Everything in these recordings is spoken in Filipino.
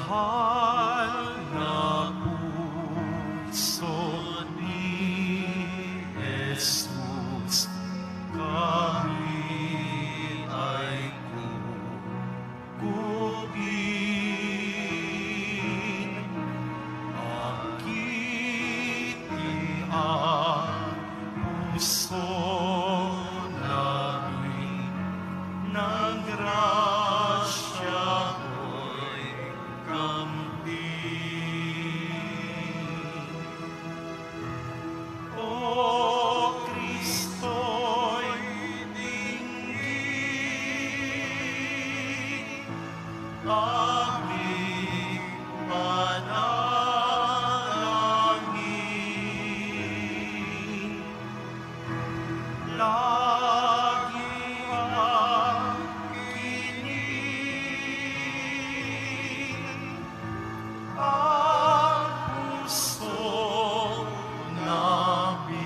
mahal na puso ni Jesus, kami ay kukubin. Akit ang puso namin ng grasya ko'y kampi. O Kristo'y dinggin, aming panalangin. Lagi ang kinig ang puso namin.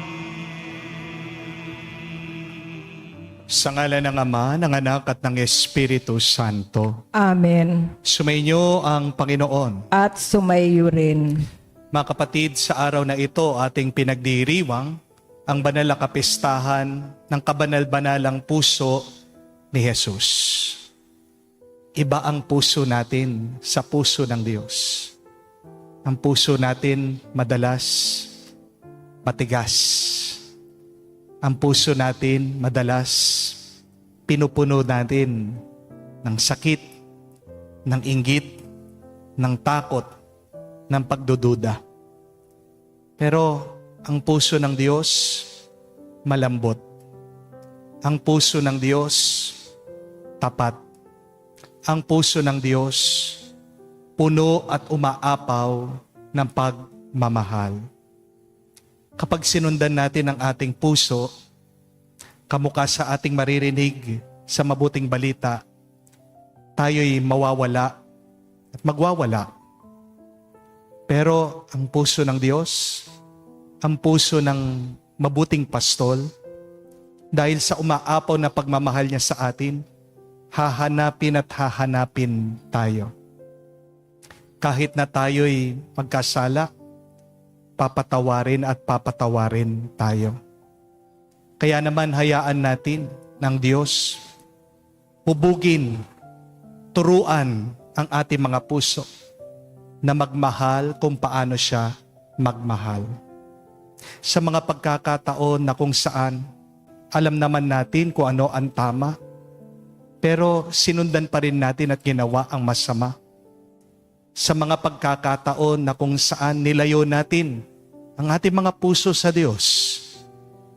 Sa ngalan ng Ama, ng Anak at ng Espiritu Santo. Amen. Sumainyo ang Panginoon. At sumayo rin. Mga kapatid, sa araw na ito ating pinagdiriwang ang banal na kapistahan ng kabanal-banalang puso ni Jesus. Iba ang puso natin sa puso ng Diyos. Ang puso natin madalas matigas. Ang puso natin madalas pinupuno natin ng sakit, ng inggit, ng takot, ng pagdududa. Pero ang puso ng Diyos malambot. Ang puso ng Diyos tapat. Ang puso ng Diyos puno at umaapaw ng pagmamahal. Kapag sinundan natin ang ating puso, kamukha sa ating maririnig sa mabuting balita, tayo'y mawawala at magwawala. Pero ang puso ng Diyos, ang puso ng mabuting pastol, dahil sa umaapaw na pagmamahal niya sa atin, hahanapin at hahanapin tayo. Kahit na tayo'y magkasala, papatawarin at papatawarin tayo. Kaya naman hayaan natin ng Diyos hubugin, turuan ang ating mga puso na magmahal kung paano siya magmahal. Sa mga pagkakataon na kung saan alam naman natin kung ano ang tama, pero sinundan pa rin natin at ginawa ang masama. Sa mga pagkakataon na kung saan nilayo natin ang ating mga puso sa Diyos,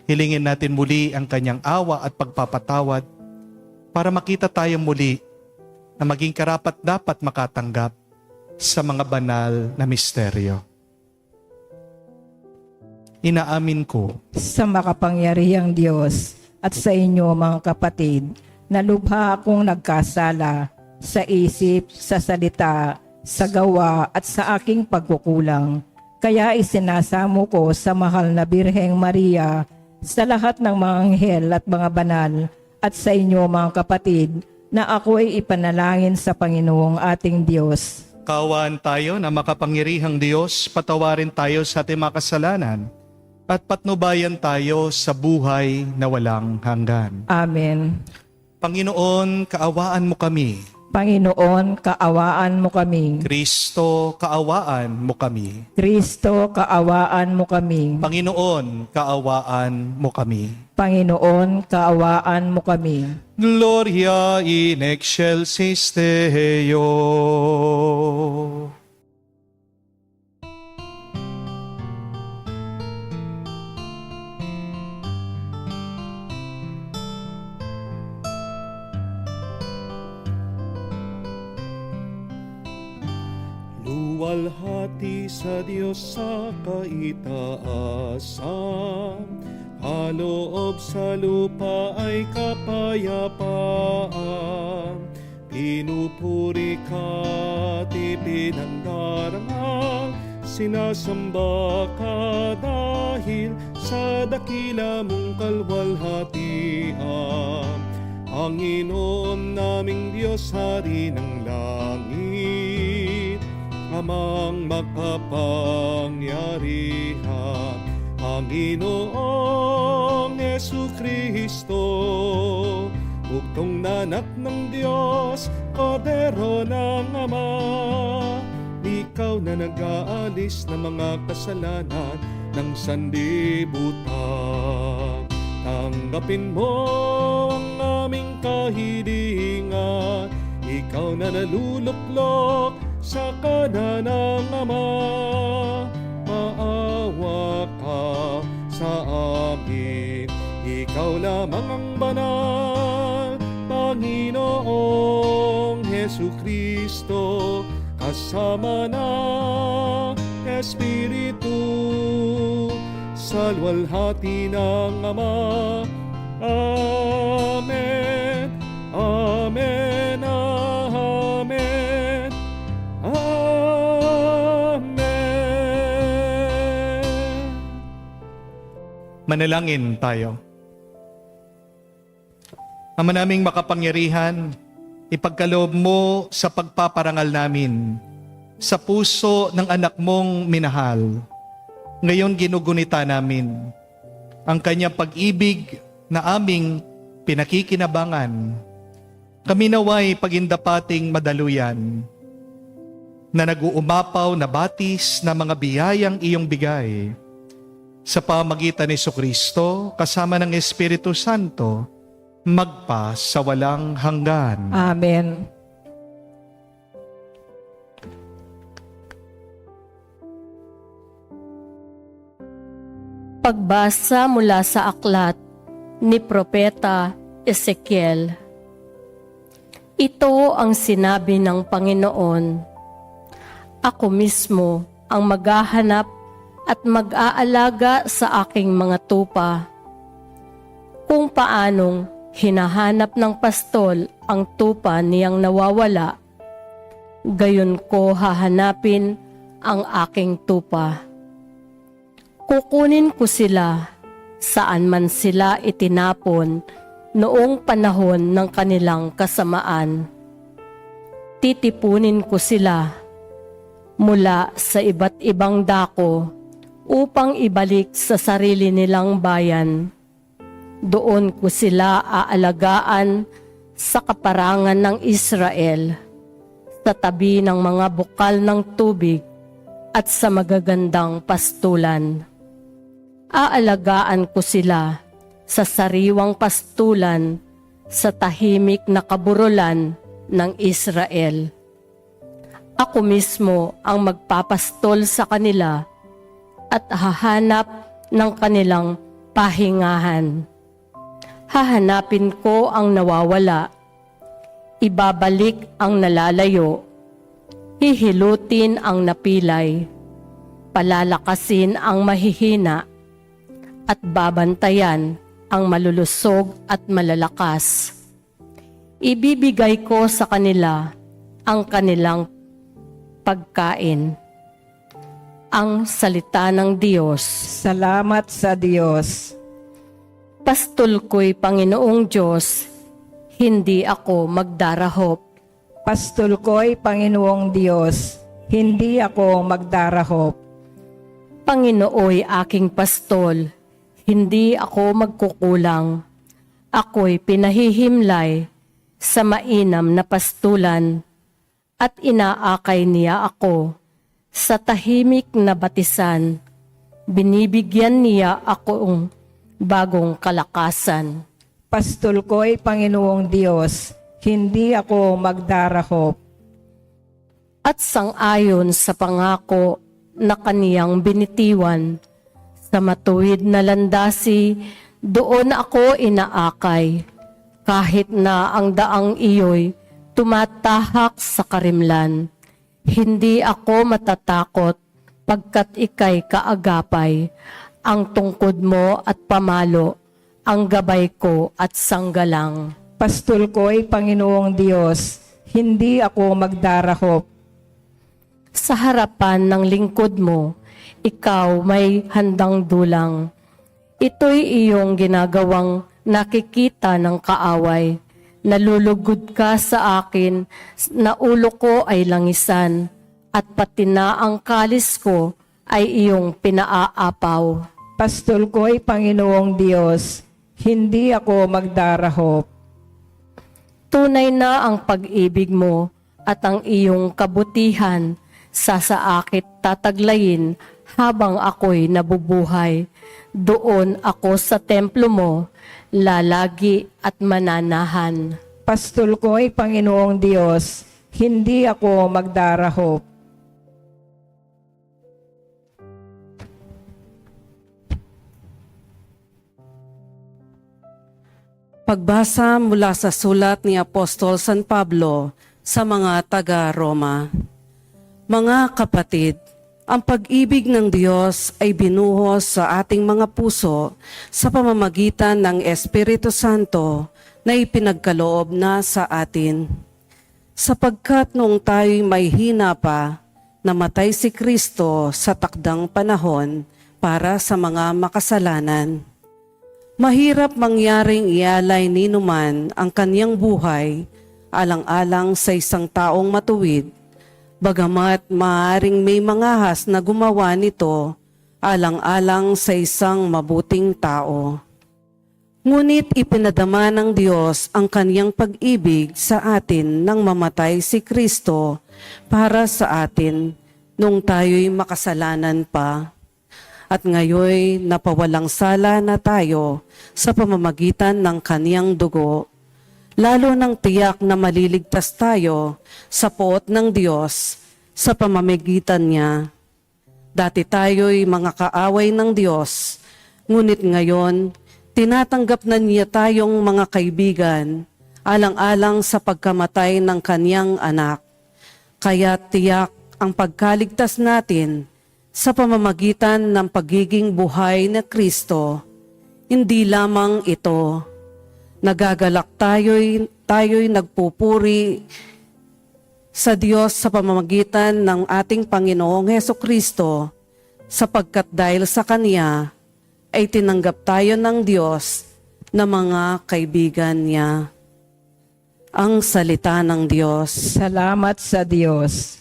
hilingin natin muli ang kanyang awa at pagpapatawad para makita tayo muli na maging karapat-dapat makatanggap sa mga banal na misteryo. Inaamin ko Sa makapangyarihang Diyos at sa inyo mga kapatid, na lubha akong nagkasala sa isip, sa salita, sa gawa at sa aking pagkukulang. Kaya isinasamo ko sa mahal na Birheng Maria, sa lahat ng mga anghel at mga banal, at sa inyo mga kapatid, na ako ay ipanalangin sa Panginoong ating Diyos. kaawaan tayo na makapangyarihang Diyos, patawarin tayo sa ating mga kasalanan at patnubayan tayo sa buhay na walang hanggan. Amen. Panginoon, kaawaan mo kami. Panginoon, kaawaan mo kami. Kristo, kaawaan mo kami. Kristo, kaawaan mo kami. Panginoon, kaawaan mo kami. Panginoon, kaawaan mo kami. Gloria in excelsis Deo. Luwalhati sa Diyos sa kaitaasan, kaloob sa lupa ay kapayapaan. Pinupuri ka at ipinandarama, sinasamba ka dahil sa dakila mong kalwalhatian. Panginoon naming Diyos, Hari ng langit, Amang makapangyarihan, Panginoong Jesucristo, bugtong na anak ng Diyos, Kordero ng Ama, ikaw na nag-aalis ng mga kasalanan ng sanlibutan. Tanggapin mo ang aming kahilingan, ikaw na naluluklok sa kanan ng Ama. Maawa ka sa amin, ikaw lamang ang banal, Panginoong Jesucristo, kasama ng Espiritu, sa luwalhati ng Ama. Amen, amen, amen, amen. Manalangin tayo. Ama naming makapangyarihan, ipagkaloob mo sa pagpaparangal namin sa puso ng anak mong minahal. Ngayon ginugunita namin ang kanyang pag-ibig na aming pinakikinabangan. Kami naway pagindapating madaluyan na nag-uumapaw na batis na mga biyayang iyong bigay sa pamagitan ni Jesucristo kasama ng Espiritu Santo, magpa sa walang hanggan. Amen. Pagbasa mula sa aklat ni Propeta Ezekiel. Ito ang sinabi ng Panginoon: Ako mismo ang maghahanap at mag-aalaga sa aking mga tupa. Kung paanong hinahanap ng pastol ang tupa niyang nawawala, gayon ko hahanapin ang aking tupa. Kukunin ko sila saan man sila itinapon noong panahon ng kanilang kasamaan. Titipunin ko sila mula sa iba't ibang dako upang ibalik sa sarili nilang bayan. Doon ko sila aalagaan sa kaparangan ng Israel, sa tabi ng mga bukal ng tubig at sa magagandang pastulan. Aalagaan ko sila sa sariwang pastulan sa tahimik na kaburulan ng Israel. Ako mismo ang magpapastol sa kanila at hahanap ng kanilang pahingahan. Hahanapin ko ang nawawala, ibabalik ang nalalayo, hihilutin ang napilay, palalakasin ang mahihina, at babantayan ang malulusog at malalakas. Ibibigay ko sa kanila ang kanilang pagkain. Ang salita ng Diyos. Salamat sa Diyos. Pastol ko'y Panginoong Diyos, hindi ako magdarahop. Pastol ko'y Panginoong Diyos, hindi ako magdarahop. Panginooy aking pastol, hindi ako magkukulang. Ako'y pinahihimlay sa mainam na pastulan at inaakay niya ako sa tahimik na batisan. Binibigyan niya akong bagong kalakasan. Pastol ko'y Panginoong Diyos, hindi ako magdarahop. At sang-ayon sa pangako na kaniyang binitiwan, sa matuwid na landasi, doon ako inaakay, kahit na ang daang iyo'y tumatahak sa karimlan. Hindi ako matatakot, pagkat ika'y kaagapay, ang tungkod mo at pamalo, ang gabay ko at sanggalang. Pastol ko'y Panginoong Diyos, hindi ako magdarahop. Sa harapan ng lingkod mo, ikaw may handang dulang. Ito'y iyong ginagawang nakikita ng kaaway. Nalulugod ka sa akin, na ulo ko ay langisan. at pati na ang kalis ko ay iyong pinaaapaw. Pastol ko'y Panginoong Diyos, hindi ako magdarahop. Tunay na ang pag-ibig mo at ang iyong kabutihan sa saakit tataglayin habang ako'y nabubuhay. Doon ako sa templo mo, lalagi at mananahan. Pastol ko'y Panginoong Diyos, hindi ako magdarahop. Pagbasa mula sa sulat ni Apostol San Pablo sa mga taga-Roma. Mga kapatid, ang pag-ibig ng Diyos ay binuhos sa ating mga puso sa pamamagitan ng Espiritu Santo na ipinagkaloob na sa atin. Sapagkat noong tayo'y may hina pa, namatay si Kristo sa takdang panahon para sa mga makasalanan. Mahirap mangyaring ialay ni numan ang kanyang buhay alang-alang sa isang taong matuwid, bagamat maaaring may mangahas na gumawa nito alang-alang sa isang mabuting tao. Ngunit ipinadama ng Diyos ang kanyang pag-ibig sa atin nang mamatay si Kristo para sa atin nung tayo'y makasalanan pa. At ngayoy napawalang sala na tayo sa pamamagitan ng kaniyang dugo, lalo nang tiyak na maliligtas tayo sa poot ng Diyos sa pamamagitan niya. Dati tayo'y mga kaaway ng Diyos, ngunit ngayon tinatanggap na niya tayong mga kaibigan alang-alang sa pagkamatay ng kaniyang anak. Kaya tiyak ang pagkaligtas natin sa pamamagitan ng pagiging buhay na Kristo. Hindi lamang ito, nagagalak tayo'y nagpupuri sa Diyos sa pamamagitan ng ating Panginoong Hesukristo, sapagkat dahil sa Kanya ay tinanggap tayo ng Diyos na mga kaibigan niya. Ang salita ng Diyos. Salamat sa Diyos.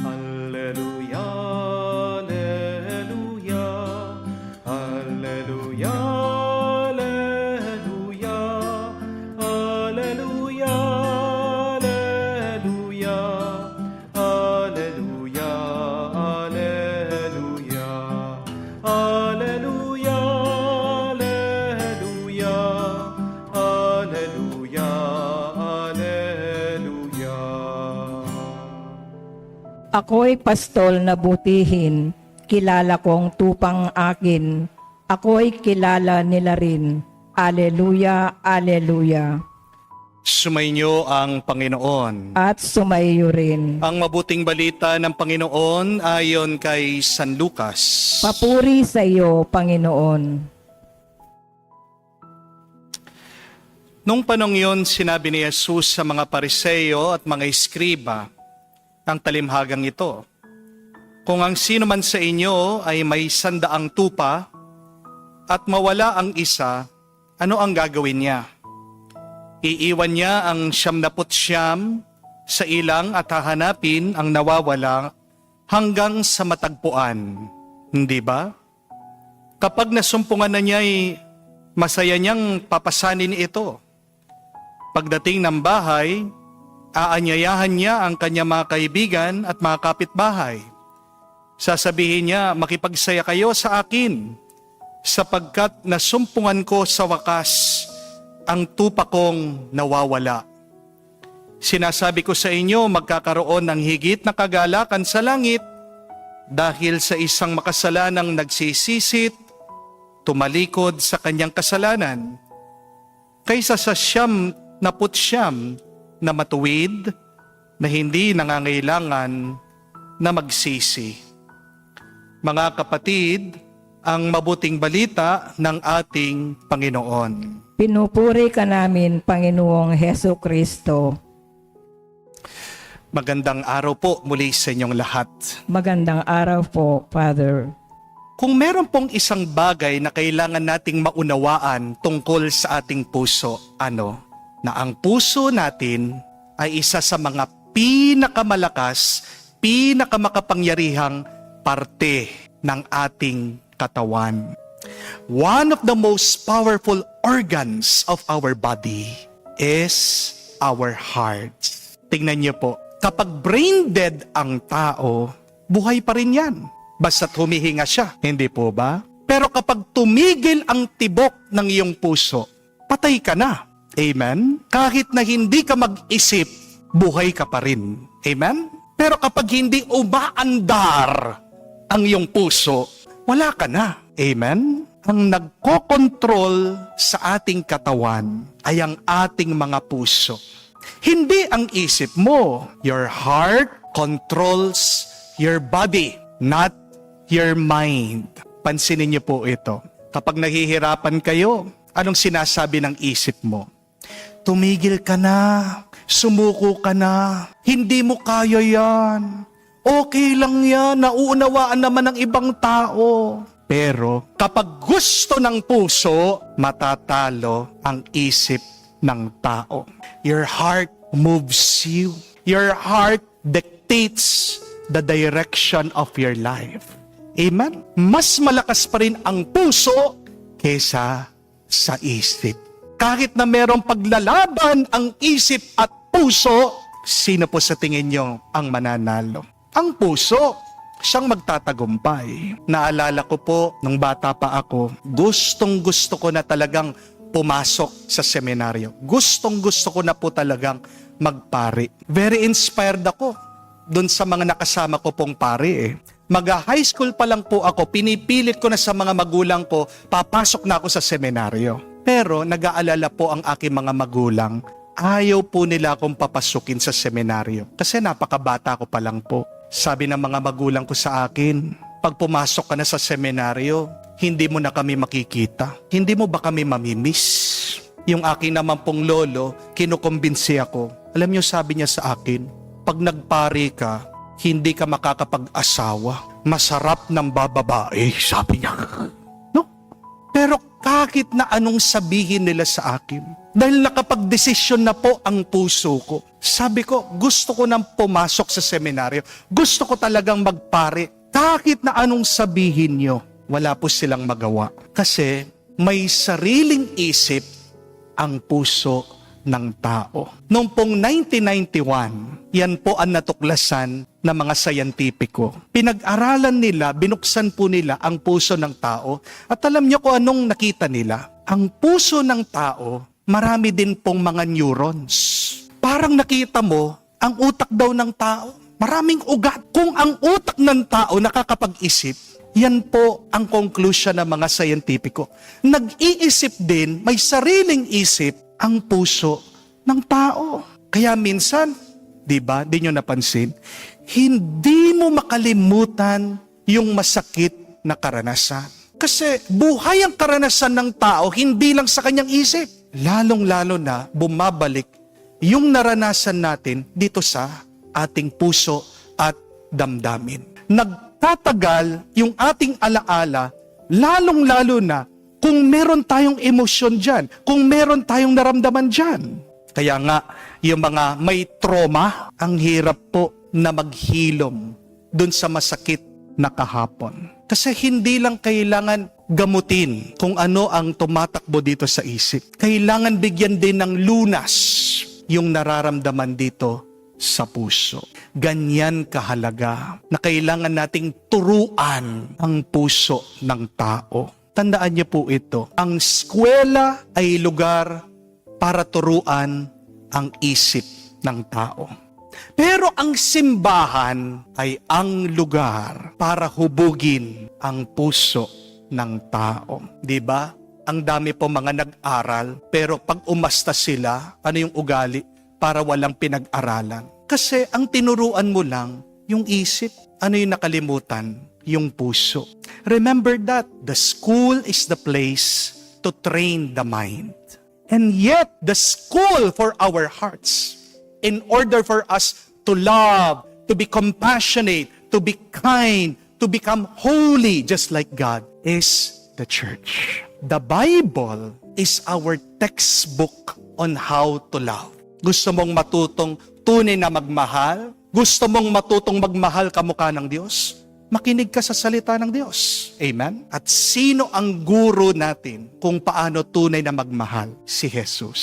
Alleluia, alleluia, alleluia, alleluia, alleluia, alleluia, alleluia, alleluia, alleluia, alleluia, alleluia, alleluia. Ako'y pastol na butihin, kilala kong tupang akin. Ako'y kilala nila rin. Aleluya, aleluya. Sumainyo ang Panginoon. At sumayo rin. Ang mabuting balita ng Panginoon ayon kay San Lucas. Papuri sa iyo, Panginoon. Nung panong yun, sinabi ni Jesus sa mga Pariseo at mga Eskriba ang talimhagang ito. Kung ang sino man sa inyo ay may 100 tupa at mawala ang isa, ano ang gagawin niya? Iiwan niya ang 99 sa ilang at hahanapin ang nawawala hanggang sa matagpuan. Hindi ba? Kapag nasumpungan na niya ay masaya niyang papasanin ito. Pagdating ng bahay, aanyayahan niya ang kanyang mga kaibigan at mga kapitbahay. Sasabihin niya, makipagsaya kayo sa akin, sapagkat nasumpungan ko sa wakas ang tupa kong nawawala. Sinasabi ko sa inyo, magkakaroon ng higit na kagalakan sa langit dahil sa isang makasalanang nagsisisit, tumalikod sa kanyang kasalanan, kaysa sa 99 na matuwid na hindi nangangailangan na magsisi. Mga kapatid, ang mabuting balita ng ating Panginoon. Pinupuri ka namin, Panginoong Heso Kristo. Magandang araw po muli sa inyong lahat. Magandang araw po, Father. Kung meron pong isang bagay na kailangan nating maunawaan tungkol sa ating puso, na ang puso natin ay isa sa mga pinakamalakas, pinakamakapangyarihang parte ng ating katawan. One of the most powerful organs of our body is our heart. Tingnan niyo po, kapag brain dead ang tao, buhay pa rin yan. Basta't humihinga siya, hindi po ba? Pero kapag tumigil ang tibok ng iyong puso, patay ka na. Amen? Kahit na hindi ka mag-isip, buhay ka pa rin. Amen? Pero kapag hindi umaandar ang iyong puso, wala ka na. Amen? Ang nagkokontrol sa ating katawan ay ang ating mga puso. Hindi ang isip mo. Your heart controls your body, not your mind. Pansinin niyo po ito. Kapag nahihirapan kayo, anong sinasabi ng isip mo? Tumigil ka na, sumuko ka na, hindi mo kaya yan. Okay lang yan, nauunawaan naman ng ibang tao. Pero kapag gusto ng puso, matatalo ang isip ng tao. Your heart moves you. Your heart dictates the direction of your life. Amen? Mas malakas pa rin ang puso kesa sa isip. Kahit na merong paglalaban ang isip at puso, sino po sa tingin nyo ang mananalo? Ang puso, siyang magtatagumpay. Naalala ko po, nung bata pa ako, gustong gusto ko na talagang pumasok sa seminaryo. Gustong gusto ko na po talagang magpari. Very inspired ako doon sa mga nakasama ko pong pari Mag-high school pa lang po ako, pinipilit ko na sa mga magulang ko, papasok na ako sa seminaryo. Pero nag-aalala po ang aking mga magulang, ayaw po nila akong papasukin sa seminaryo. Kasi napakabata ko pa lang po. Sabi ng mga magulang ko sa akin, pag pumasok ka na sa seminaryo, hindi mo na kami makikita. Hindi mo ba kami mamimiss? Yung aking naman pong lolo, kinukumbinsi ako. Alam niyo, sabi niya sa akin, pag nagpari ka, hindi ka makakapag-asawa. Masarap ng bababae, sabi niya. No? Pero kahit na anong sabihin nila sa akin, dahil nakapag-desisyon na po ang puso ko, sabi ko, gusto ko nang pumasok sa seminaryo. Gusto ko talagang magpare. Kahit na anong sabihin nyo, wala po silang magawa. Kasi may sariling isip ang puso ng tao. Noong pong 1991, yan po ang natuklasan ng mga sayantipiko. Pinag-aralan nila, binuksan po nila ang puso ng tao. At alam niyo kung anong nakita nila? Ang puso ng tao, marami din pong mga neurons. Parang nakita mo, ang utak daw ng tao, maraming ugat. Kung ang utak ng tao nakakapag-isip, yan po ang conclusion ng mga sayantipiko. Nag-iisip din, may sariling isip, ang puso ng tao. Kaya minsan, di ba, di nyo napansin, hindi mo makalimutan yung masakit na karanasan. Kasi buhay ang karanasan ng tao, hindi lang sa kanyang isip. Lalong-lalo na bumabalik yung naranasan natin dito sa ating puso at damdamin. Nagtatagal yung ating alaala, lalong-lalo na kung meron tayong emosyon dyan, kung meron tayong naramdaman dyan. Kaya nga, yung mga may trauma, ang hirap po na maghilom dun sa masakit na kahapon. Kasi hindi lang kailangan gamutin kung ano ang tumatakbo dito sa isip. Kailangan bigyan din ng lunas yung nararamdaman dito sa puso. Ganyan kahalaga na kailangan nating turuan ang puso ng tao. Tandaan niyo po ito, ang eskwela ay lugar para turuan ang isip ng tao. Pero ang simbahan ay ang lugar para hubugin ang puso ng tao. Diba? Ang dami po mga nag-aral, pero pag umasta sila, ano yung ugali? Para walang pinag-aralan. Kasi ang tinuruan mo lang, yung isip. Ano yung nakalimutan? Yung puso. Remember that the school is the place to train the mind. And yet, the school for our hearts, in order for us to love, to be compassionate, to be kind, to become holy just like God is the church. The Bible is our textbook on how to love. Gusto mong matutong tunay na magmahal? Gusto mong matutong magmahal kamukha ng Diyos? Makinig ka sa salita ng Diyos. Amen? At sino ang guro natin kung paano tunay na magmahal? Si Jesus.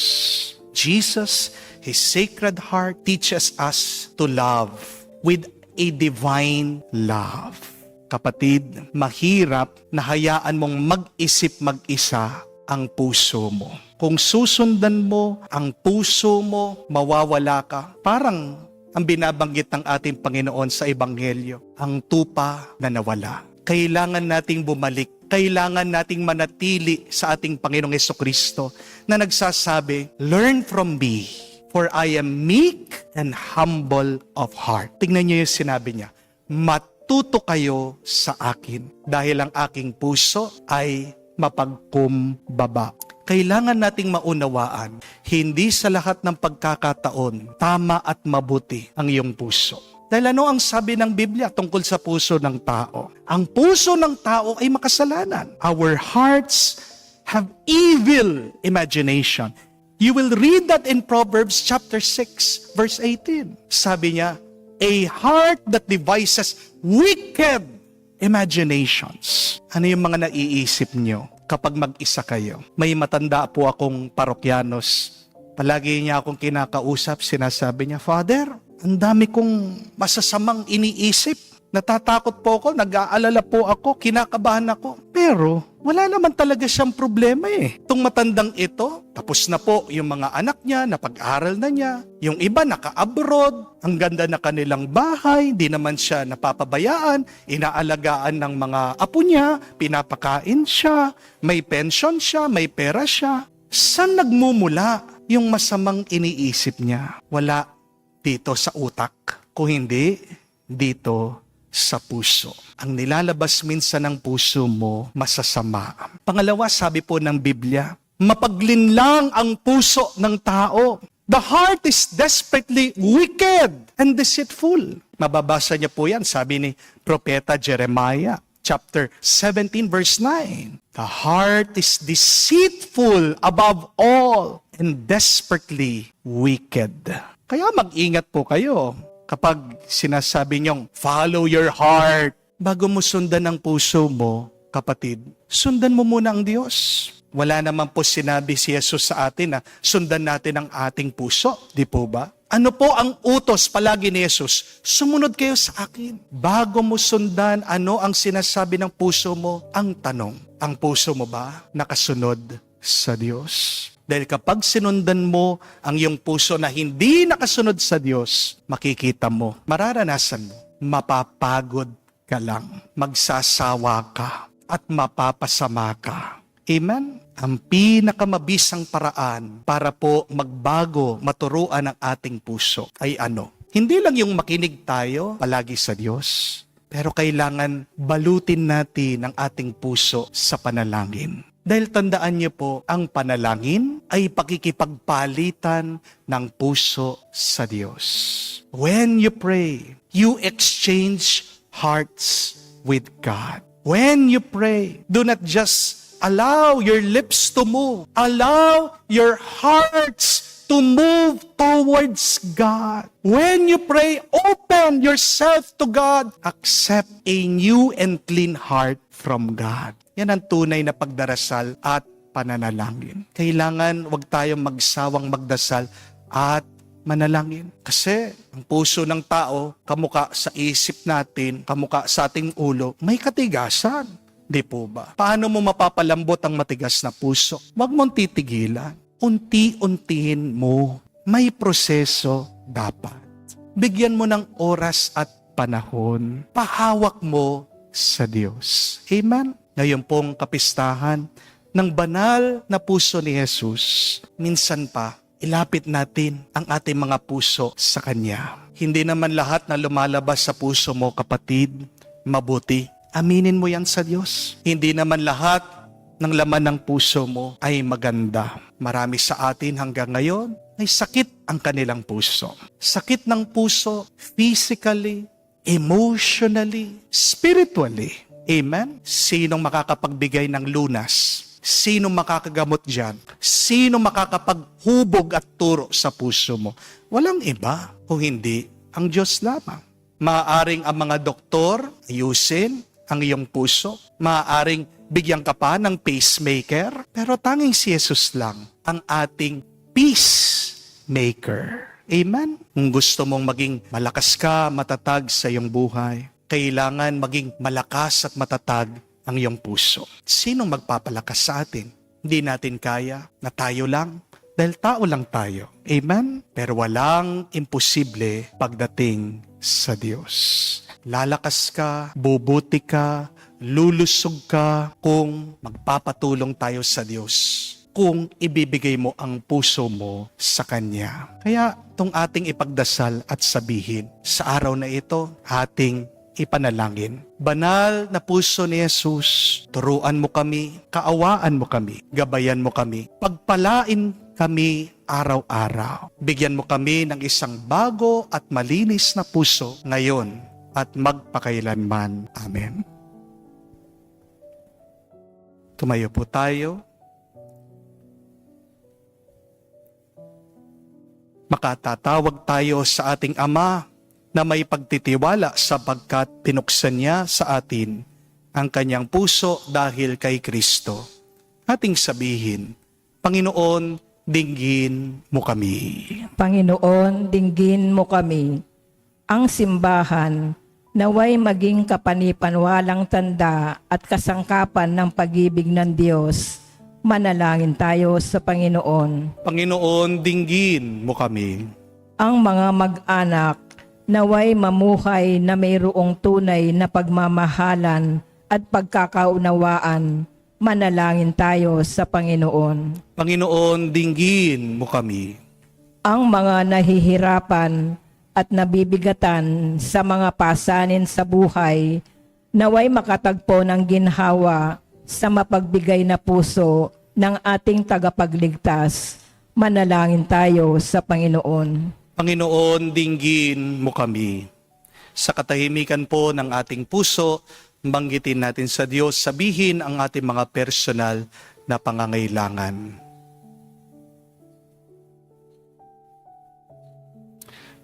Jesus, His Sacred Heart teaches us to love with a divine love. Kapatid, mahirap na hayaan mong mag-isip mag-isa ang puso mo. Kung susundan mo ang puso mo, mawawala ka. Parang ang binabanggit ng ating Panginoon sa Ebanghelyo, ang tupa na nawala. Kailangan nating bumalik. Kailangan nating manatili sa ating Panginoong Hesukristo na nagsasabi, "Learn from me, for I am meek and humble of heart." Tingnan niyo yung sinabi niya, "Matuto kayo sa akin dahil ang aking puso ay mapagkumbaba." Kailangan nating maunawaan, hindi sa lahat ng pagkakataon, tama at mabuti ang iyong puso. Dahil ano ang sabi ng Biblia tungkol sa puso ng tao? Ang puso ng tao ay makasalanan. Our hearts have evil imagination. You will read that in Proverbs chapter 6, verse 18. Sabi niya, a heart that devises wicked imaginations. Ano yung mga naiisip niyo kapag mag-isa kayo? May matanda po akong parokyanos. Palagi niya akong kinakausap, sinasabi niya, "Father, ang dami kong masasamang iniisip. Natatakot po ako, nag-aalala po ako, kinakabahan ako." Pero wala naman talaga siyang problema eh. Itong matandang ito, tapos na po yung mga anak niya, napag-aral na niya. Yung iba naka-abroad, ang ganda na kanilang bahay, di naman siya napapabayaan, inaalagaan ng mga apo niya, pinapakain siya, may pension siya, may pera siya. Saan nagmumula yung masamang iniisip niya? Wala dito sa utak, kung hindi dito sa puso. Ang nilalabas minsan ng puso mo, masasama. Pangalawa, sabi po ng Biblia, mapaglinlang ang puso ng tao. The heart is desperately wicked and deceitful. Mababasa niya po yan, sabi ni Propeta Jeremiah, chapter 17, verse 9. The heart is deceitful above all and desperately wicked. Kaya mag-ingat po kayo kapag sinasabi niyong, follow your heart. Bago mo sundan ang puso mo, kapatid, sundan mo muna ang Diyos. Wala naman po sinabi si Jesus sa atin na sundan natin ang ating puso. Di po ba? Ano po ang utos palagi ni Jesus? Sumunod kayo sa akin. Bago mo sundan, ano ang sinasabi ng puso mo? Ang tanong, ang puso mo ba nakasunod sa Diyos? Dahil kapag sinundan mo ang iyong puso na hindi nakasunod sa Diyos, makikita mo, mararanasan mo, mapapagod ka lang, magsasawa ka, at mapapasama ka. Amen? Ang pinakamabisang paraan para po magbago, maturuan ang ating puso ay ano? Hindi lang yung makinig tayo palagi sa Diyos, pero kailangan balutin natin ang ating puso sa panalangin. Dahil tandaan niyo po, ang panalangin ay pakikipagpalitan ng puso sa Diyos. When you pray, you exchange hearts with God. When you pray, do not just allow your lips to move. Allow your hearts to move towards God. When you pray, open yourself to God. Accept a new and clean heart from God. Yan ang tunay na pagdarasal at pananalangin. Kailangan wag tayong magsawang magdasal at manalangin. Kasi ang puso ng tao, kamuka sa isip natin, kamuka sa ating ulo, may katigasan. Di po ba? Paano mo mapapalambot ang matigas na puso? Huwag mong titigilan. Unti-untiin mo. May proseso dapat. Bigyan mo ng oras at panahon. Pahawak mo sa Diyos. Amen? Ngayon pong kapistahan ng banal na puso ni Jesus, minsan pa, ilapit natin ang ating mga puso sa Kanya. Hindi naman lahat na lumalabas sa puso mo, kapatid, mabuti. Aminin mo yan sa Diyos. Hindi naman lahat ng laman ng puso mo ay maganda. Marami sa atin hanggang ngayon ay sakit ang kanilang puso. Sakit ng puso physically, emotionally, spiritually. Amen? Sinong makakapagbigay ng lunas? Sino makakagamot dyan? Sino makakapaghubog at turo sa puso mo? Walang iba kung hindi ang Diyos lamang. Maaaring ang mga doktor ayusin ang iyong puso. Maaaring bigyan ka pa ng pacemaker. Pero tanging si Jesus lang ang ating peacemaker. Amen? Kung gusto mong maging malakas ka, matatag sa iyong buhay, kailangan maging malakas at matatag ang iyong puso. Sinong magpapalakas sa atin? Hindi natin kaya na tayo lang. Dahil tao lang tayo. Amen? Pero walang imposible pagdating sa Diyos. Lalakas ka, bubuti ka, lulusog ka kung magpapatulong tayo sa Diyos. Kung ibibigay mo ang puso mo sa Kanya. Kaya itong ating ipagdasal at sabihin, sa araw na ito, ating ipanalangin. Banal na puso ni Jesus, turuan mo kami, kaawaan mo kami, gabayan mo kami, pagpalain kami araw-araw. Bigyan mo kami ng isang bago at malinis na puso ngayon at magpakailanman. Amen. Tumayo po tayo. Makatatawag tayo sa ating Ama na may pagtitiwala sapagkat pinuksan niya sa atin ang kanyang puso dahil kay Kristo. Ating sabihin, Panginoon, dinggin mo kami. Panginoon, dinggin mo kami. Ang simbahan, naway maging kapanipanwalang tanda at kasangkapan ng pag-ibig ng Diyos. Manalangin tayo sa Panginoon. Panginoon, dinggin mo kami. Ang mga mag-anak, naway mamuhay na mayroong tunay na pagmamahalan at pagkakaunawaan. Manalangin tayo sa Panginoon. Panginoon, dinggin mo kami. Ang mga nahihirapan at nabibigatan sa mga pasanin sa buhay, naway makatagpo ng ginhawa sa mapagbigay na puso ng ating tagapagligtas. Manalangin tayo sa Panginoon. Panginoon, dinggin mo kami. Sa katahimikan po ng ating puso, banggitin natin sa Diyos, sabihin ang ating mga personal na pangangailangan.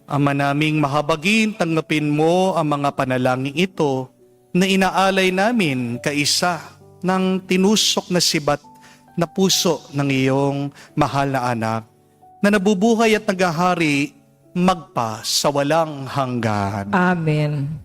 Ama naming mahabagin, tanggapin mo ang mga panalangin ito na inaalay namin kaisa ng tinusok na sibat na puso ng iyong mahal na anak na nabubuhay at naghahari magpa sa walang hanggan. Amen.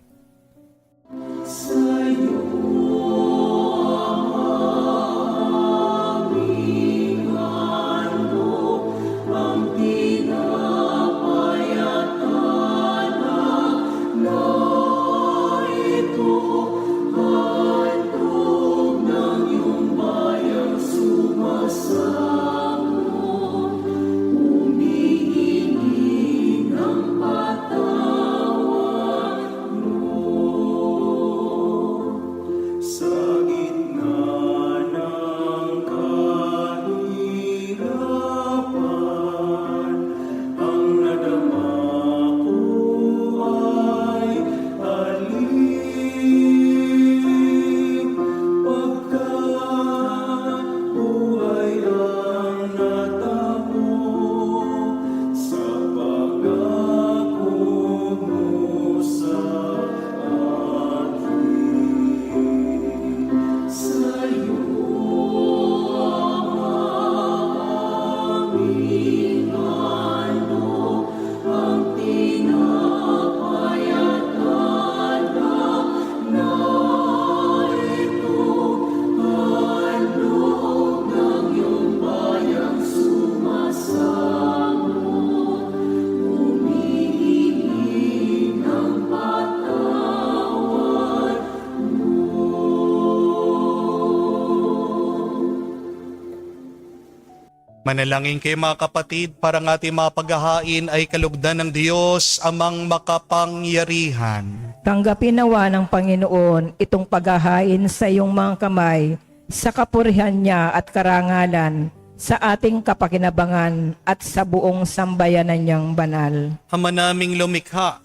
Manalangin kayo mga kapatid, para ng ating mga paghahain ay kalugdan ng Diyos amang makapangyarihan. Tanggapin nawa ng Panginoon itong paghahain sa iyong mga kamay sa kapurihan niya at karangalan sa ating kapakinabangan at sa buong sambayanan niyang banal. Ama naming lumikha,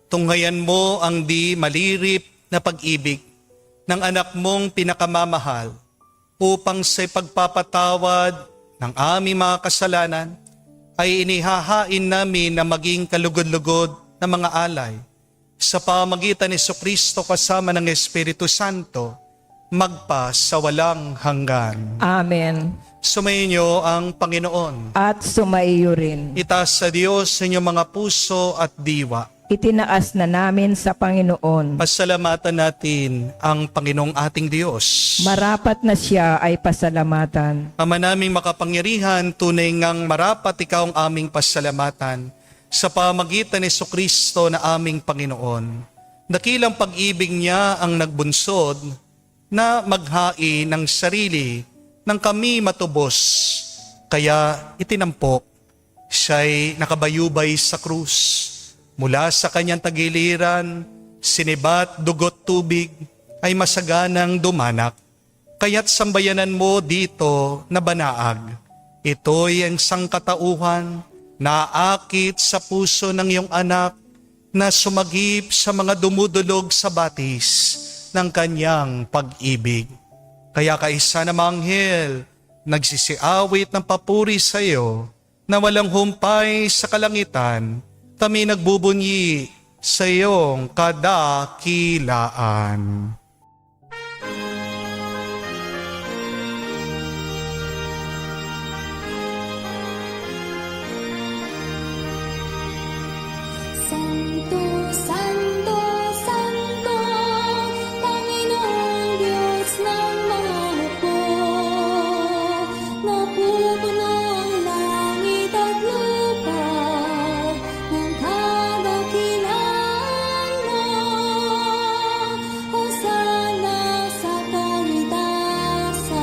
Tunghayan mo ang di malirip na pag-ibig ng anak mong pinakamamahal upang sa pagpapatawad ng aming mga kasalanan ay inihahain namin na maging kalugod-lugod na mga alay sa pamagitan ni Jesucristo kasama ng Espiritu Santo magpa sa walang hanggan. Amen. Sumayin niyo ang Panginoon. At sumaiyo rin. Itaas sa Diyos sa inyong mga puso at diwa. Itinaas na namin sa Panginoon. Pasalamatan natin ang Panginoong ating Diyos. Marapat na siya ay pasalamatan. Ama naming makapangyarihan, tunay ngang marapat ikaw ang aming pasalamatan sa pamagitan ni Jesucristo na aming Panginoon. Dakilang pag-ibig niya ang nagbunsod na maghain ng sarili nang kami matubos. Kaya itinampok, siya'y nakabayubay sa krus. Mula sa kanyang tagiliran, sinibat, dugot, tubig, ay masaganang dumanak. Kaya't sambayanan mo dito na banaag. Ito'y ang sangkatauhan na aakit sa puso ng iyong anak na sumagip sa mga dumudulog sa batis ng kanyang pag-ibig. Kaya kaisa na manghel, nagsisiawit ng papuri sa iyo na walang humpay sa kalangitan, kami nagbubunyi sa iyong kadakilaan. Santo, Santo, Santo, Panginoong Diyos ng mga hukbo. Napupuno ang langit at lupa ng kadakilaan mo. Hosana sa kaitasan,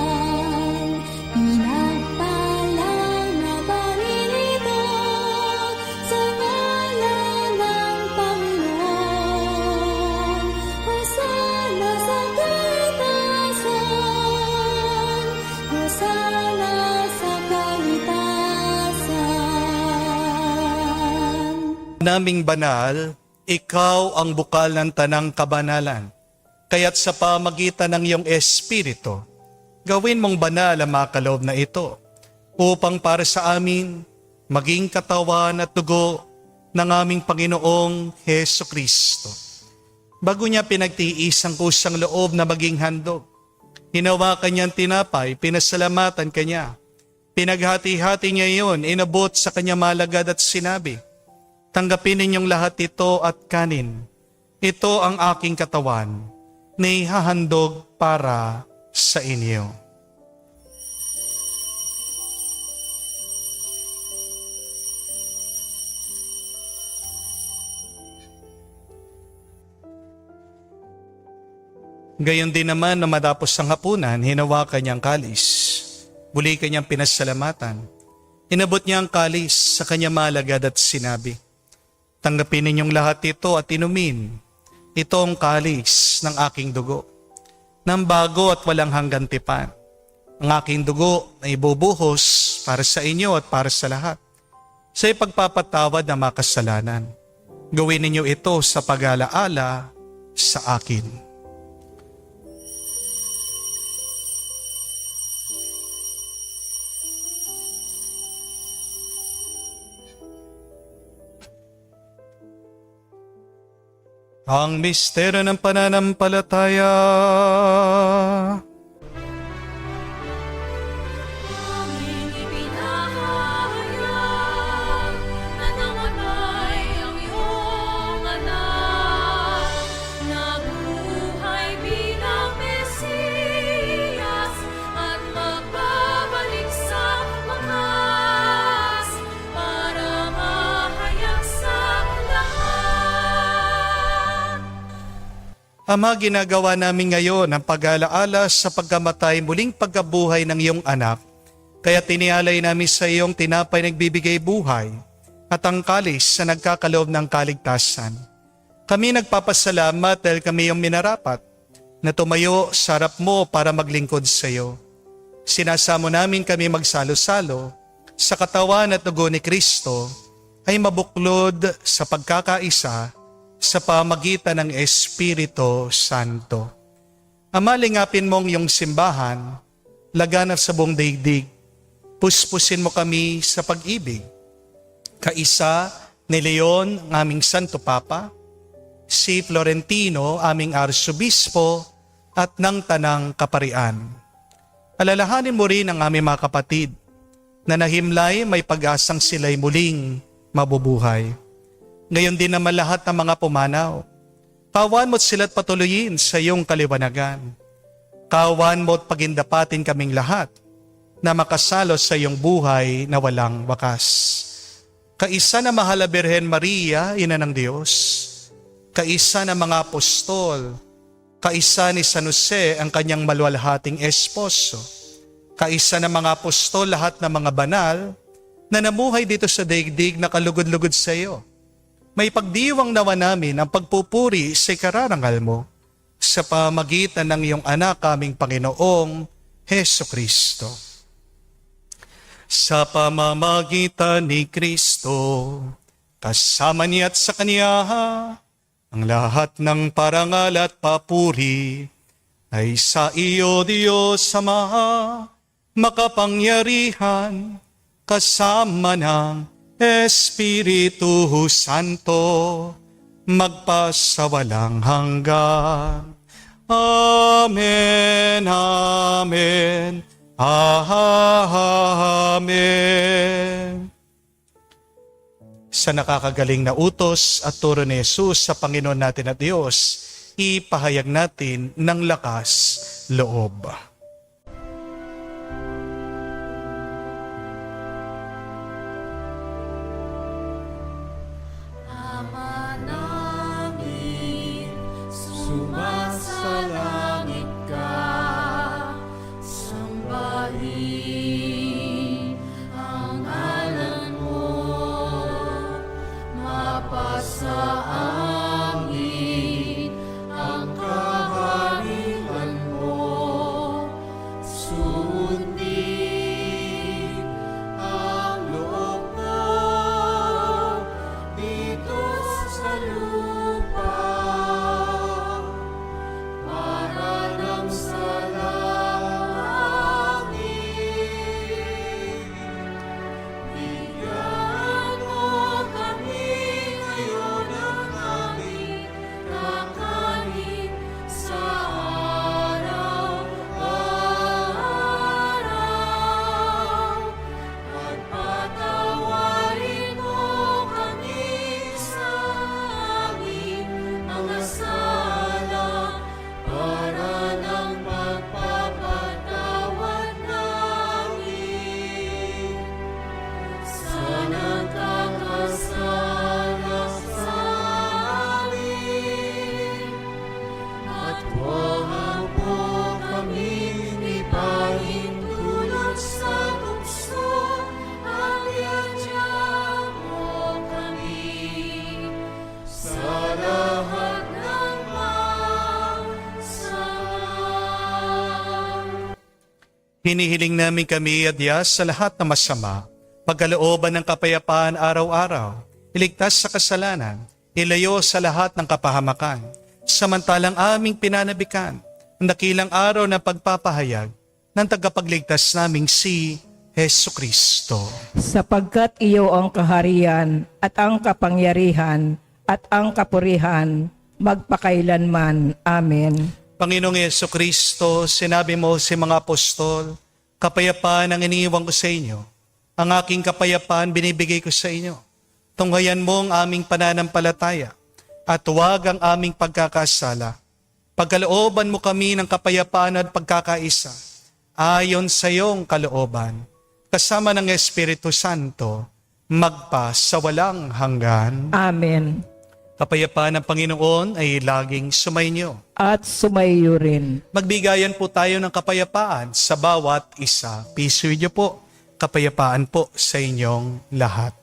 pinagpalang na paririto sa ngalan ng Panginoon. Hosana sa kaitasan, Hosana sa kaitasan. Naming banal, ikaw ang bukal ng tanang kabanalan. Kaya't sa pamagitan ng iyong Espiritu, gawin mong banal ang mga kaloob na ito upang para sa amin maging katawan at dugo ng aming Panginoong Heso Kristo. Bago niya pinagtiis ang kusang loob na maging handog, hinawakan niyang tinapay, pinasalamatan kanya. Pinaghati-hati niya iyon, inabot sa kanya malagad at sinabi, tanggapin ninyong lahat ito at kanin. Ito ang aking katawan na ihahandog para sa inyo. Gayon din naman na matapos ang hapunan, hinawakan niyang kalis. Muli kanyang pinasalamatan. Inabot niya ang kalis sa kanya malagad at sinabi, tanggapin ninyong lahat ito at inumin. Ito ang kalis ng aking dugo, ng bago at walang hanggang tipan. Ang aking dugo na ibubuhos para sa inyo at para sa lahat, sa ipagpapatawad ng mga kasalanan. Gawin ninyo ito sa pag-alaala sa akin. Ang misteryo ng pananampalataya. Aming ipinahayag na namatay ang iyong anak, nabuhay bilang Mesiyas at magbabalik sa wakas para mahayag sa lahat. Ama, ginagawa namin ngayon ang pag-alaala sa pagkamatay muling pagkabuhay ng iyong anak. Kaya tinialay namin sa iyong tinapay nagbibigay buhay at ang kalis na nagkakaloob ng kaligtasan. Kami nagpapasalamat dahil kami yung minarapat na tumayo sa harap mo para maglingkod sa iyo. Sinasamo namin kami magsalo-salo sa katawan at dugo ni Kristo ay mabuklod sa pagkakaisa sa pamagitan ng Espiritu Santo. Amalingapin mong iyong simbahan, laganap sa buong daigdig. Puspusin mo kami sa pag-ibig. Kaisa ni Leon, ang aming Santo Papa, si Florentino, aming Arsobispo, at ng Tanang Kaparian. Alalahanin mo rin ang aming mga kapatid na nahimlay may pag-asang sila'y muling mabubuhay. Ngayon din naman lahat ng mga pumanaw, kawan mo't sila't patuloyin sa iyong kaliwanagan. Kawan mo't pagindapatin kaming lahat na makasalo sa iyong buhay na walang wakas. Kaisa na mahal na Birhen Maria, Ina ng Diyos, kaisa na mga apostol, kaisa ni San Jose ang kanyang maluwalhating esposo, kaisa na mga apostol lahat ng mga banal na namuhay dito sa daigdig na kalugod-lugod sa iyo. May pagdiwang nawa namin ang pagpupuri sa ikararangal mo sa pamagitan ng iyong anak kaming Panginoong Heso Kristo. Sa pamamagitan ni Kristo, kasama niya at sa Kanya, ang lahat ng parangal at papuri ay sa iyo, Diyos Ama, makapangyarihan, kasama ng Espiritu Santo, magpasawalang hanggan. Amen, amen, amen. Sa nakakagaling na utos at turo ni Jesus sa Panginoon natin at Diyos, ipahayag natin ng lakas loob. Ama namin, sumasalangit ka, sambahin ang ngalan mo, mapasa amin ang kaharian mo, sundin ang loob mo dito sa lupa para nang sa langit. Bigyan mo kami ngayon ng aming kakanin sa araw-araw. At patawarin mo kami sa aming mga sala para ng pagpapatawad namin sa nagkakasala sa amin. At huwag mo kaming ipahintulot sa tukso, at iadya mo kami sa lahat ng masama. Hinihiling namin kami, Adyas, sa lahat ng masama, pagkalooban ng kapayapaan araw-araw, iligtas sa kasalanan, ilayo sa lahat ng kapahamakan, samantalang aming pinanabikan ang dakilang araw na pagpapahayag ng tagapagligtas naming si Heso Kristo. Sapagkat iyo ang kaharian at ang kapangyarihan at ang kapurihan magpakailanman. Amen. Panginoong Heso Kristo, sinabi mo sa mga apostol, kapayapaan ang iniiwan ko sa inyo. Ang aking kapayapaan binibigay ko sa inyo. Tunghayan mo ang aming pananampalataya at huwag ang aming pagkakasala. Pagkalooban mo kami ng kapayapaan at pagkakaisa, ayon sa iyong kalooban, kasama ng Espiritu Santo, magpa sa walang hanggan. Amen. Kapayapaan ng Panginoon ay laging sumainyo. At sumayo rin. Magbigayan po tayo ng kapayapaan sa bawat isa. Peace with you po. Kapayapaan po sa inyong lahat.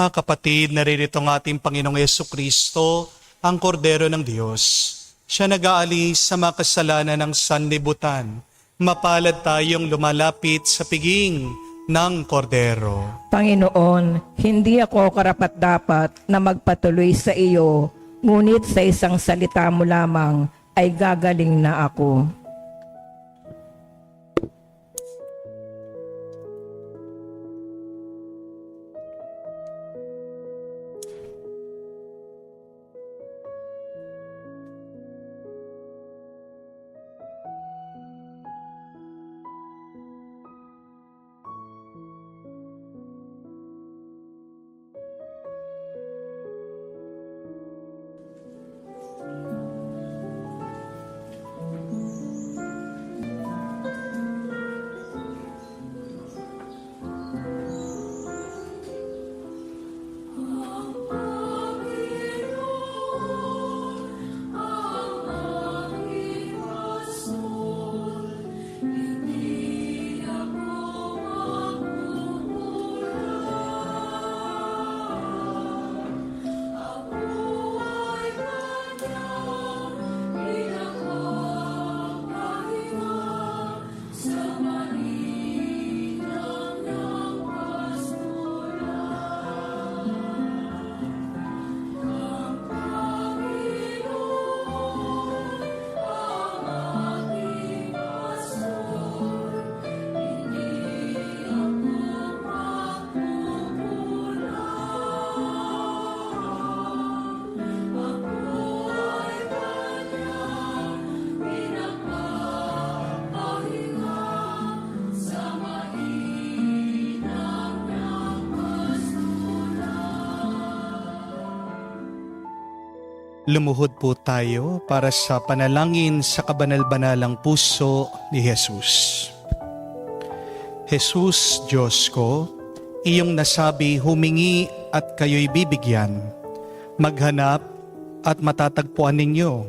Mga kapatid, naririto ng ating Panginoong Yesukristo, ang Kordero ng Diyos. Siya nag-aalis sa mga kasalanan ng sanlibutan. Mapalad tayong lumalapit sa piging ng Kordero. Panginoon, hindi ako karapat-dapat na magpatuloy sa iyo, ngunit sa isang salita mo lamang ay gagaling na ako. Lumuhod po tayo para sa panalangin sa kabanal-banalang puso ni Jesus. Jesus, Diyos ko, iyong nasabi humingi at kayo'y bibigyan. Maghanap at matatagpuan ninyo.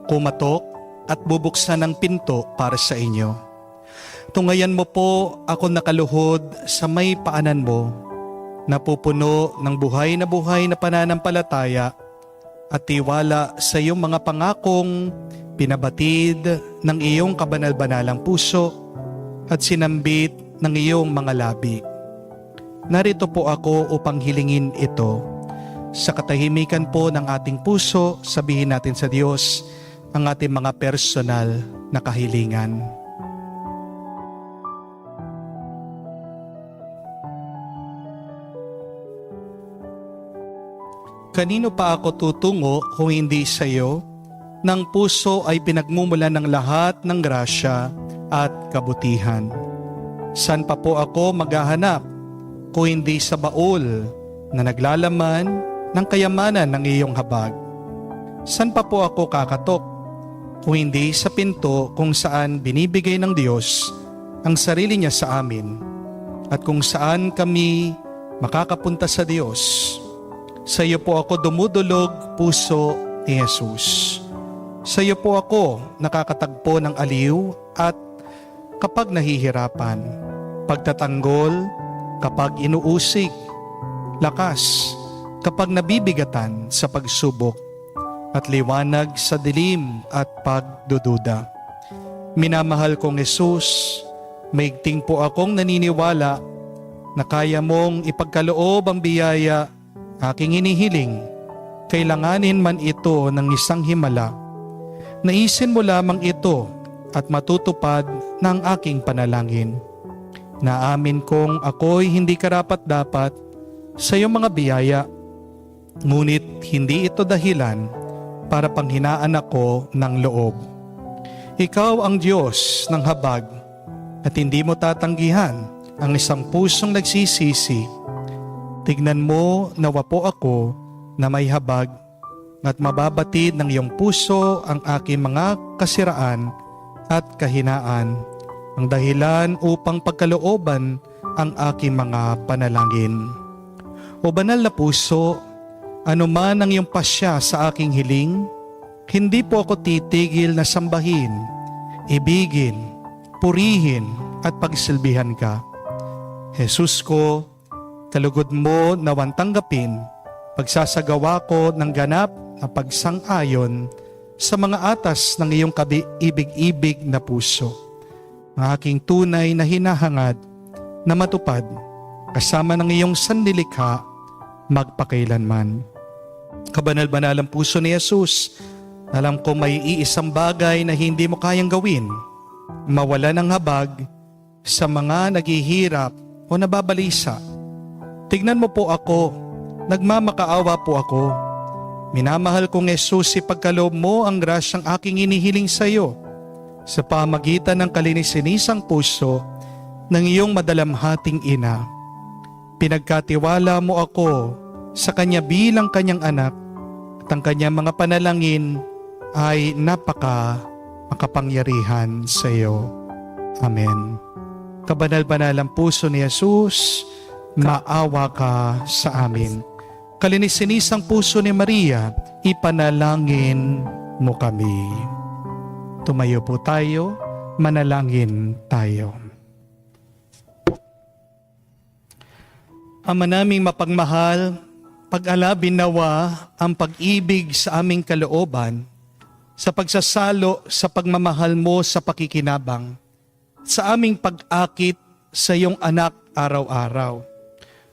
Kumatok at bubuksan ang pinto para sa inyo. Tungayan mo po ako nakaluhod sa may paanan mo, napupuno ng buhay na pananampalataya at tiwala sa iyong mga pangakong pinabatid ng iyong kabanal-banalang puso at sinambit ng iyong mga labi. Narito po ako upang hilingin ito. Sa katahimikan po ng ating puso, sabihin natin sa Diyos ang ating mga personal na kahilingan. Kanino pa ako tutungo kung hindi sa iyo? Ng puso ay pinagmumulan ng lahat ng grasya at kabutihan. San pa po ako maghahanap kung hindi sa baul na naglalaman ng kayamanan ng iyong habag? San pa po ako kakatok kung hindi sa pinto kung saan binibigay ng Diyos ang sarili niya sa amin at kung saan kami makakapunta sa Diyos? Sa iyo po ako dumudulog, puso ni Jesus. Sa iyo po ako nakakatagpo ng aliw at kapag nahihirapan, pagtatanggol kapag inuusig, lakas kapag nabibigatan sa pagsubok, at liwanag sa dilim at pagdududa. Minamahal kong Jesus, maigting po akong naniniwala na kaya mong ipagkaloob ang biyaya aking hinihiling, kailanganin man ito ng isang himala. Naisin mo lamang ito at matutupad ng aking panalangin. Naamin kong ako'y hindi karapat-dapat sa iyong mga biyaya, ngunit hindi ito dahilan para panghinaan ako ng loob. Ikaw ang Diyos ng habag at hindi mo tatanggihan ang isang pusong nagsisisi. Tignan mo na wapo ako na may habag at mababatid ng iyong puso ang aking mga kasiraan at kahinaan, ang dahilan upang pagkalooban ang aking mga panalangin. O banal na puso, anuman ang iyong pasya sa aking hiling, hindi po ako titigil na sambahin, ibigin, purihin at pagsilbihan ka. Jesus ko, Kalugod mo nawan tanggapin, pagsasagawa ko ng ganap na pagsang-ayon sa mga atas ng iyong ibig-ibig na puso. Ang aking tunay na hinahangad na matupad kasama ng iyong sanlilikha magpakailanman. Kabanal-banalang puso ni Jesus, alam ko may iisang bagay na hindi mo kayang gawin, mawala ng habag sa mga naghihirap o nababalisa. Tignan mo po ako, nagmamakaawa po ako. Minamahal kong Jesus, ipagkaloob mo ang grasyang aking inihiling sa iyo sa pamagitan ng kalinisin-isang puso ng iyong madalamhating ina. Pinagkatiwala mo ako sa kanya bilang kanyang anak at ang kanyang mga panalangin ay makapangyarihan sa iyo. Amen. Kabanal-banalang puso ni Jesus, maawa ka sa amin. Kalinisin-isang puso ni Maria, ipanalangin mo kami. Tumayo po tayo, manalangin tayo. Ama naming mapagmahal, pag-alabin nawa ang pag-ibig sa aming kalooban sa pagsasalo sa pagmamahal mo sa pakikinabang, sa aming pag-akit sa iyong anak araw-araw.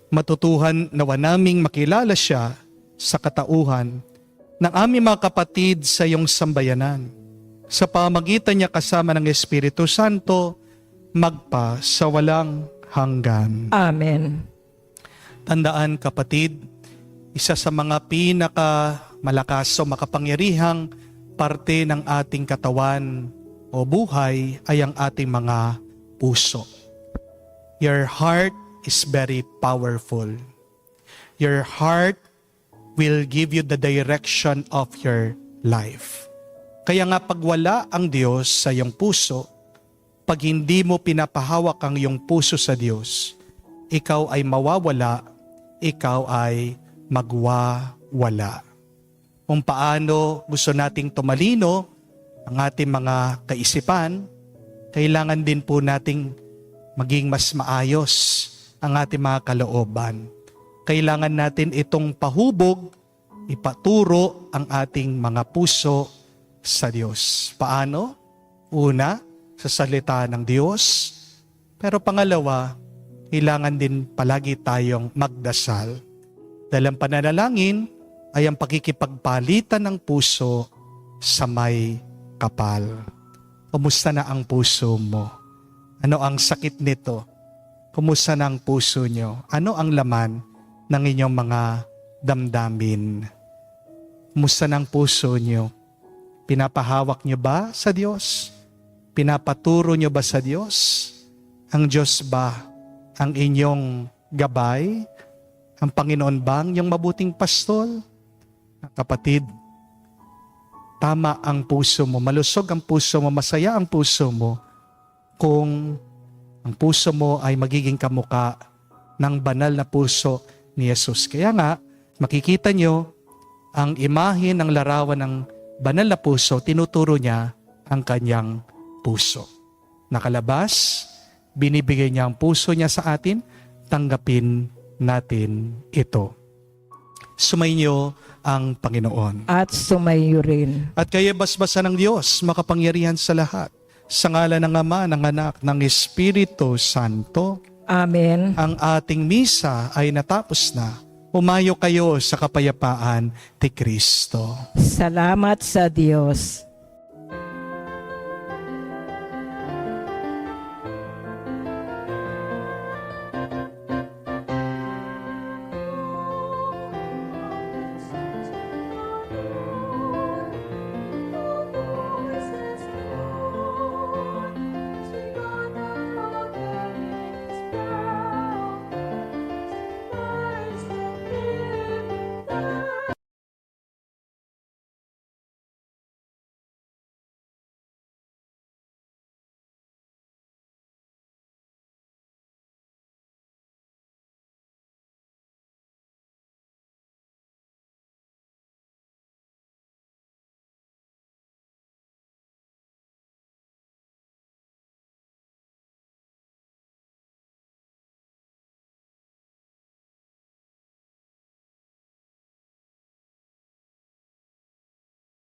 Matutuhan nawa naming makilala siya sa katauhan ng aming mga kapatid sa iyong sambayanan. Sa pamagitan niya kasama ng Espiritu Santo, magpa sa walang hanggan. Amen. Tandaan kapatid, isa sa mga pinakamalakas o makapangyarihang parte ng ating katawan o buhay ay ang ating mga puso. Your heart is very powerful. Your heart will give you the direction of your life. Kaya nga pag wala ang Diyos sa iyong puso, pag hindi mo pinapahawak ang iyong puso sa Diyos, ikaw ay mawawala, ikaw ay magwawala. Kung paano gusto nating tumalino ang ating mga kaisipan, kailangan din po nating maging mas maayos ang ating mga kalooban. Kailangan natin itong pahubog, ipaturo ang ating mga puso sa Diyos. Paano? Una, sa salita ng Diyos. Pero pangalawa, kailangan din palagi tayong magdasal. Dahil ang pananalangin ay ang pakikipagpalitan ng puso sa may kapal. Kumusta na ang puso mo? Ano ang sakit nito? Kumusta na ang puso nyo? Ano ang laman ng inyong mga damdamin? Kumusta na ang puso nyo? Pinapahawak nyo ba sa Diyos? Pinapaturo nyo ba sa Diyos? Ang Diyos ba ang inyong gabay? Ang Panginoon ba ang inyong mabuting pastol? Kapatid, tama ang puso mo, malusog ang puso mo, masaya ang puso mo kung ang puso mo ay magiging kamuka ng banal na puso ni Jesus. Kaya nga, makikita nyo ang imahe ng larawan ng banal na puso, tinuturo niya ang kanyang puso. Nakalabas, binibigay niya ang puso niya sa atin, tanggapin natin ito. Sumainyo ang Panginoon. At sumayo rin. At kayo basbasa ng Diyos, makapangyarihan sa lahat, sa ngalan ng Ama, ng Anak, ng Espiritu Santo. Amen. Ang ating misa ay natapos na. Umayo kayo sa kapayapaan ni Kristo. Salamat sa Diyos.